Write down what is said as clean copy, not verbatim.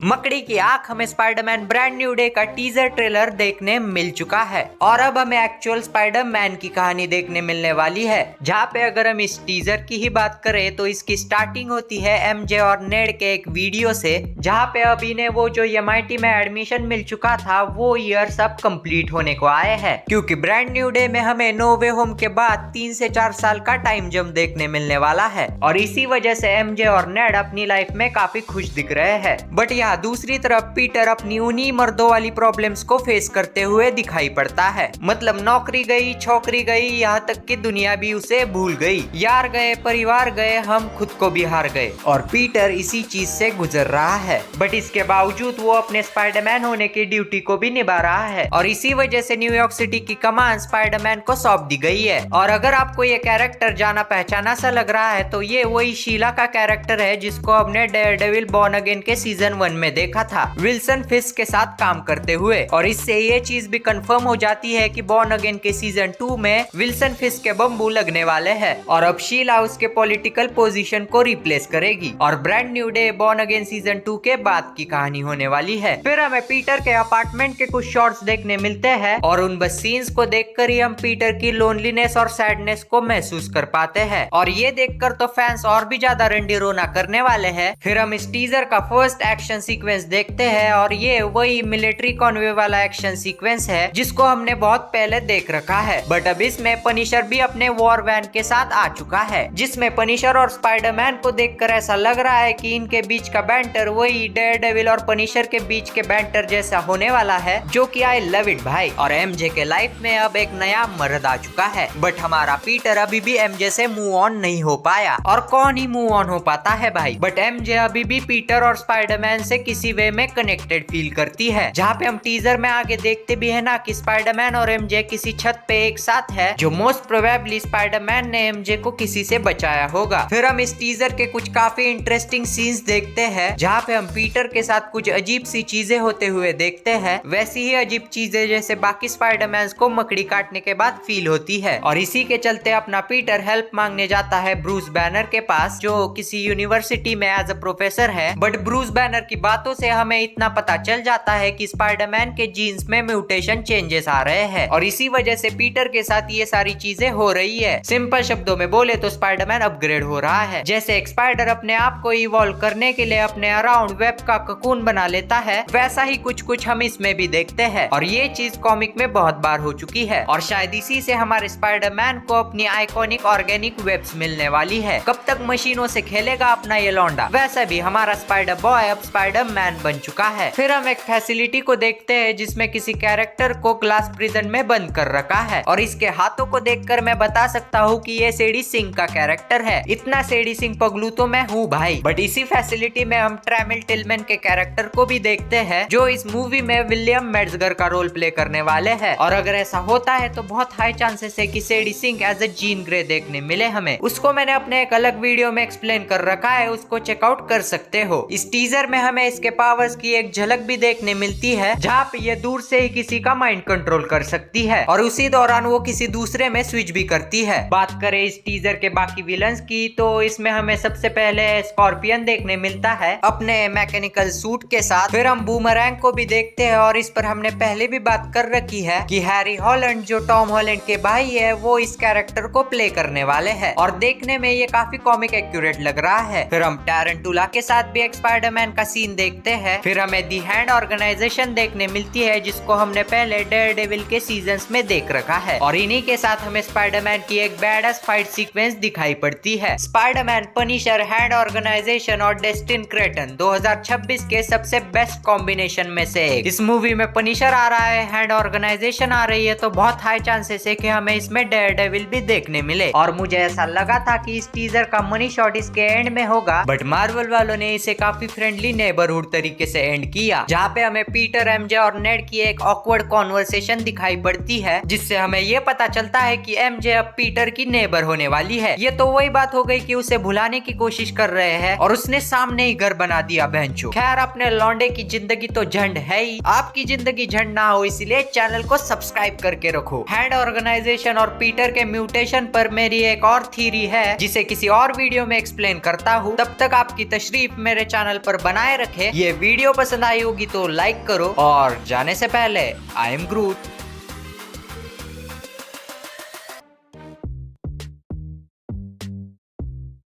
मकड़ी की आंख हमें स्पाइडरमैन ब्रांड न्यू डे का टीजर ट्रेलर देखने मिल चुका है और अब हमें एक्चुअल स्पाइडरमैन की कहानी देखने मिलने वाली है। जहाँ पे अगर हम इस टीजर की ही बात करें तो इसकी स्टार्टिंग होती है एमजे और नेड के एक वीडियो से, जहाँ पे अभी ने वो जो एमआईटी में एडमिशन मिल चुका था वो ईयर सब कंप्लीट होने को आए हैं, क्योंकि ब्रांड न्यू डे में हमें नो वे होम के बाद 3 से 4 साल का टाइम जंप देखने मिलने वाला है और इसी वजह से एमजे और नेड अपनी लाइफ में काफी खुश दिख रहे हैं। बट यहाँ दूसरी तरफ पीटर अपनी उन्हीं मर्दों वाली प्रॉब्लम्स को फेस करते हुए दिखाई पड़ता है। मतलब नौकरी गई, छोकरी गई, यहाँ तक कि दुनिया भी उसे भूल गई। यार गए, परिवार गए, हम खुद को भी हार गए और पीटर इसी चीज से गुजर रहा है। बट इसके बावजूद वो अपने स्पाइडरमैन होने की ड्यूटी को भी निभा रहा है और इसी वजह से न्यूयॉर्क सिटी की कमान स्पाइडरमैन को सौंप दी गई है। और अगर आपको ये कैरेक्टर जाना पहचाना सा लग रहा है तो ये वही शीला का कैरेक्टर है जिसको हमने डेयरडेविल बॉर्न अगेन के सीजन 1 में देखा था विल्सन फिस्क के साथ काम करते हुए। और इससे ये चीज भी कंफर्म हो जाती है कि बॉर्न अगेन के सीजन 2 में विल्सन फिस्क के बम्बू लगने वाले हैं और अब शीला उसके पॉलिटिकल पोजीशन को रिप्लेस करेगी और brand new day born again season 2 के बाद की कहानी होने वाली है। फिर हमें पीटर के अपार्टमेंट के कुछ शॉट्स देखने मिलते हैं और उन बस सीन्स को देखकर ही हम पीटर की लोनलीनेस और सैडनेस को महसूस कर पाते हैं और ये देखकर तो फैंस और भी ज्यादा रंडी रोना करने वाले हैं। फिर हम इस टीजर का फर्स्ट एक्शन सीक्वेंस देखते हैं और ये वही मिलिट्री कॉन्वे वाला एक्शन सीक्वेंस है जिसको हमने बहुत पहले देख रखा है। बट अब इसमें पनिशर भी अपने वॉर वैन के साथ आ चुका है, जिसमें पनिशर और स्पाइडरमैन को देखकर ऐसा लग रहा है कि इनके बीच का बैंटर वही डेयरडेविल और पनिशर के बीच के बैंटर जैसा होने वाला है, जो कि आई लव इट भाई। और एमजे के लाइफ में अब एक नया मर्द आ चुका है, बट हमारा पीटर अभी भी एमजे से मूव ऑन नहीं हो पाया और कौन ही मूव ऑन हो पाता है भाई। बट एमजे अभी भी पीटर और स्पाइडरमैन से किसी वे में कनेक्टेड फील करती है, जहाँ पे हम टीजर में आगे देखते भी है ना कि स्पाइडरमैन और एमजे किसी छत पे एक साथ है, जो मोस्ट प्रोबेबली स्पाइडरमैन ने एमजे को किसी से बचाया होगा। फिर हम इस टीजर के कुछ काफी इंटरेस्टिंग सीन्स देखते हैं, जहाँ पे हम पीटर के साथ कुछ अजीब सी चीजें होते हुए देखते हैं, वैसी ही अजीब चीजें जैसे बाकी स्पाइडरमैन को मकड़ी काटने के बाद फील होती है। और इसी के चलते अपना पीटर हेल्प मांगने जाता है ब्रूस बैनर के पास, जो किसी यूनिवर्सिटी में एज अ प्रोफेसर है। बट ब्रूस बैनर की बातों से हमें इतना पता चल जाता है कि स्पाइडरमैन के जीन्स में म्यूटेशन चेंजेस आ रहे हैं और इसी वजह से पीटर के साथ ये सारी चीजें हो रही है। सिंपल शब्दों में बोले तो स्पाइडरमैन अपग्रेड हो रहा है। जैसे एक स्पाइडर अपने आप को इवॉल्व करने के लिए अपने अराउंड वेब का ककून बना लेता है, वैसा ही कुछ हम इसमें भी देखते हैं और ये चीज कॉमिक में बहुत बार हो चुकी है और शायद इसी से हमारे स्पाइडरमैन को अपनी आइकॉनिक ऑर्गेनिक वेब्स मिलने वाली है। कब तक मशीनों से खेलेगा अपना ये लौंडा, वैसे भी हमारा स्पाइडर बॉय अब स्पाइडरमैन बन चुका है। फिर हम एक फैसिलिटी को देखते हैं जिसमें किसी कैरेक्टर को ग्लास प्रिजन में बंद कर रखा है और इसके हाथों को देखकर मैं बता सकता हूँ कि ये सेडी सिंह का कैरेक्टर है। इतना सेडी सिंह पगलू तो मैं हूँ भाई। बट इसी फैसिलिटी में हम ट्रेमिल टिलमैन के कैरेक्टर को भी देखते हैं, जो इस मूवी में विलियम मेट्जगर का रोल प्ले करने वाले हैं और अगर ऐसा होता है तो बहुत हाई चांसेस है कि Sadie Sink as a Jean Grey देखने मिले हमें। उसको मैंने अपने एक अलग वीडियो में एक्सप्लेन कर रखा है, उसको चेकआउट कर सकते हो। इस टीजर में हमें इसके पावर्स की एक झलक भी देखने मिलती है, जहाँ पे ये दूर से ही किसी का माइंड कंट्रोल कर सकती है और उसी दौरान वो किसी दूसरे में स्विच भी करती है। बात करें इस टीजर के बाकी विलन्स की तो इसमें हमें सबसे पहले स्कॉर्पियन देखने मिलता है अपने मैकेनिकल सूट के साथ। फिर हम बूमरैंग को भी देखते हैं और इस पर हमने पहले भी बात कर रखी है कि हैरी हॉलैंड जो टॉम हॉलैंड के भाई है वो इस कैरेक्टर को प्ले करने वाले हैं और देखने में ये काफी कॉमिक एक्यूरेट लग रहा है। फिर हम टारंटुला के साथ भी एक स्पाइडरमैन का सीन देखते हैं। फिर हमें दी हैंड ऑर्गेनाइजेशन देखने मिलती है जिसको हमने पहले डेयरडेविल के सीजन्स में देख रखा है और इन्हीं के साथ हमें स्पाइडरमैन की एक बैडएस फाइट सीक्वेंस दिखाई पड़ती है। स्पाइडरमैन, पनिशर, हैंड ऑर्गेनाइजेशन और डेस्टिन क्रेटन 2026 के सबसे बेस्ट कॉम्बिनेशन में से एक। इस मूवी में पनिशर आ रहा है, हैंड ऑर्गेनाइजेशन आ रही है, तो बहुत हाई चांसेस है कि हमें इसमें डेयरडेविल भी देखने मिले। और मुझे ऐसा लगा था कि इस टीजर का मनी शॉट इसके एंड में होगा, बट मार्वल वालों ने इसे काफी फ्रेंडली नेबरहुड तरीके से एंड किया, जहाँ पे हमें पीटर, एमजे और नेड की एक ऑकवर्ड कॉन्वर्सेशन दिखाई पड़ती है, जिससे हमें ये पता चलता है कि एमजे अब पीटर की नेबर होने वाली है। ये तो वही बात हो गई कि उसे भुलाने की कोशिश कर रहे हैं और उसने सामने ही घर बना दिया बहनचोद। खैर, अपने लौंडे की जिंदगी तो झंड है ही, आपकी जिंदगी झंड ना हो इसलिए चैनल को सब्सक्राइब करके रखो। हैंड ऑर्गेनाइजेशन और पीटर के म्यूटेशन पर मेरी एक और थ्योरी है जिसे किसी और वीडियो में एक्सप्लेन करता हूँ। तब तक आपकी तशरीफ मेरे चैनल पर बनाए रखें। रखे। ये वीडियो पसंद आई होगी तो लाइक करो और जाने से पहले आई एम ग्रूट।